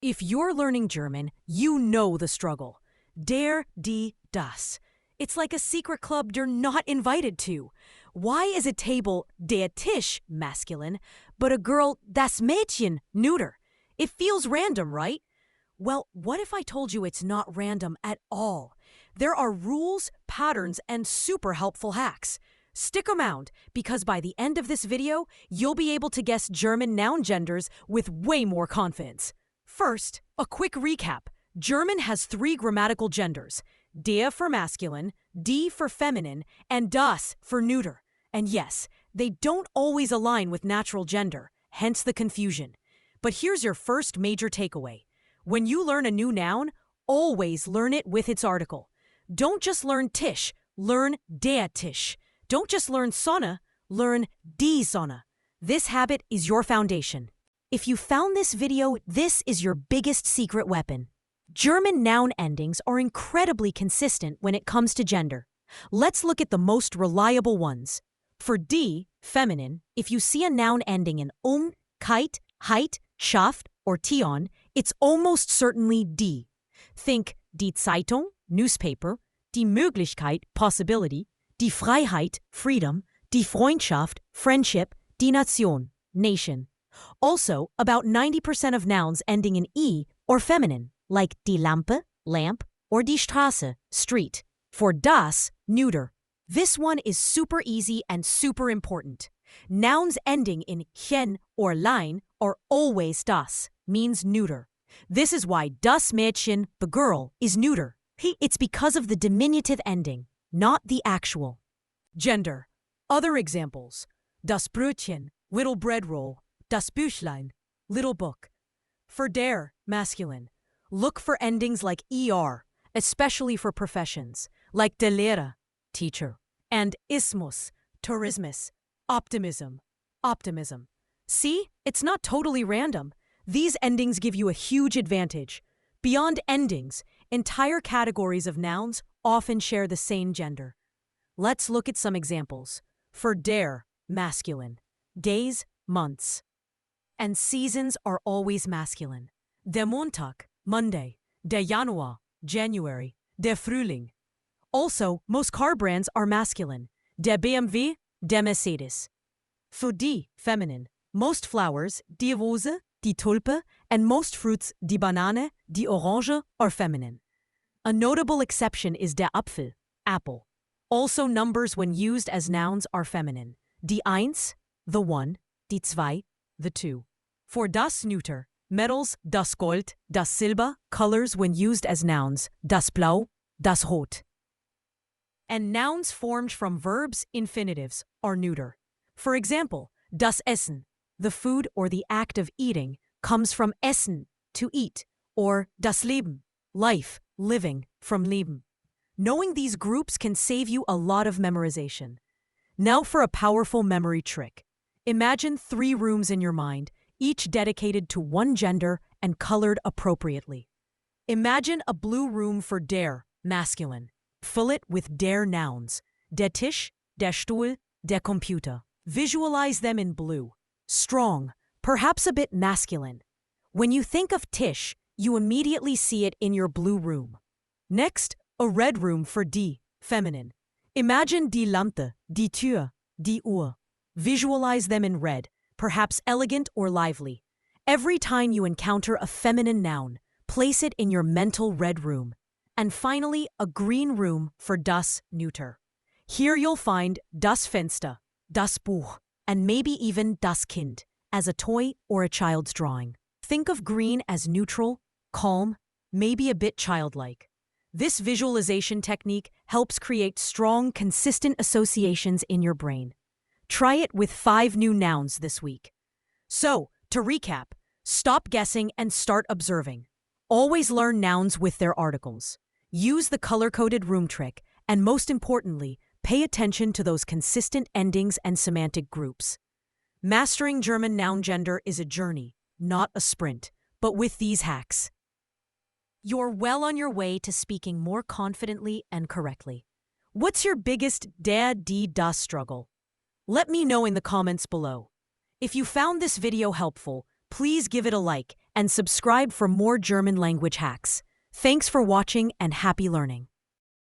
If you're learning German, you know the struggle. Der, die, das. It's like a secret club you're not invited to. Why is a table der Tisch masculine, but a girl das Mädchen neuter? It feels random, right? Well, what if I told you it's not random at all? There are rules, patterns, and super helpful hacks. Stick around, because by the end of this video, you'll be able to guess German noun genders with way more confidence. First, a quick recap. German has 3 grammatical genders: der for masculine, die for feminine, and das for neuter. And yes, they don't always align with natural gender, hence the confusion. But here's your first major takeaway. When you learn a new noun, always learn it with its article. Don't just learn Tisch, learn der Tisch. Don't just learn Sonne, learn die Sonne. This habit is your foundation. If you found this video, this is your biggest secret weapon. German noun endings are incredibly consistent when it comes to gender. Let's look at the most reliable ones. For die, feminine, if you see a noun ending in Keit, HEIT, Schaft, or Tion, it's almost certainly die. Think die Zeitung, newspaper, die Möglichkeit, possibility, die Freiheit, freedom, die Freundschaft, friendship, die Nation, nation. Also, about 90% of nouns ending in E or feminine, like die Lampe, lamp, or die Straße, street. For das, neuter. This one is super easy and super important. Nouns ending in CHEN or lein are always das, means neuter. This is why das Mädchen, the girl, is neuter. It's because of the diminutive ending, not the actual. Gender. Other examples. Das Brötchen, little bread roll. Das Büchlein, little book. For der, masculine. Look for endings like er, especially for professions, like der Lehrer, teacher, and ismus, tourismus, optimism, optimism. See, it's not totally random. These endings give you a huge advantage. Beyond endings, entire categories of nouns often share the same gender. Let's look at some examples. For der, masculine. Days, months. And seasons are always masculine. Der Montag, Monday. Der Januar, January. Der Frühling. Also, most car brands are masculine. Der BMW, der Mercedes. For die, feminine. Most flowers, die Rose, die Tulpe, and most fruits, die Banane, die Orange, are feminine. A notable exception is der Apfel, apple. Also, numbers when used as nouns are feminine. Die Eins, the one, die Zwei, the two. For das neuter, metals, das Gold, das Silber, colors when used as nouns, das Blau, das Rot. And nouns formed from verbs, infinitives, are neuter. For example, das Essen, the food or the act of eating, comes from essen, to eat, or das Leben, life, living, from leben. Knowing these groups can save you a lot of memorization. Now for a powerful memory trick. Imagine 3 rooms in your mind, each dedicated to one gender and colored appropriately. Imagine a blue room for der, masculine. Fill it with der nouns. Der Tisch, der Stuhl, der Computer. Visualize them in blue. Strong, perhaps a bit masculine. When you think of Tisch, you immediately see it in your blue room. Next, a red room for die, feminine. Imagine die Lampe, die Tür, die Uhr. Visualize them in red, perhaps elegant or lively. Every time you encounter a feminine noun, place it in your mental red room. And finally, a green room for das neuter. Here you'll find das Fenster, das Buch, and maybe even das Kind, as a toy or a child's drawing. Think of green as neutral, calm, maybe a bit childlike. This visualization technique helps create strong, consistent associations in your brain. Try it with 5 new nouns this week. So, to recap, stop guessing and start observing. Always learn nouns with their articles. Use the color-coded room trick, and most importantly, pay attention to those consistent endings and semantic groups. Mastering German noun gender is a journey, not a sprint, but with these hacks, you're well on your way to speaking more confidently and correctly. What's your biggest der, die, das struggle? Let me know in the comments below. If you found this video helpful, please give it a like and subscribe for more German language hacks. Thanks for watching and happy learning.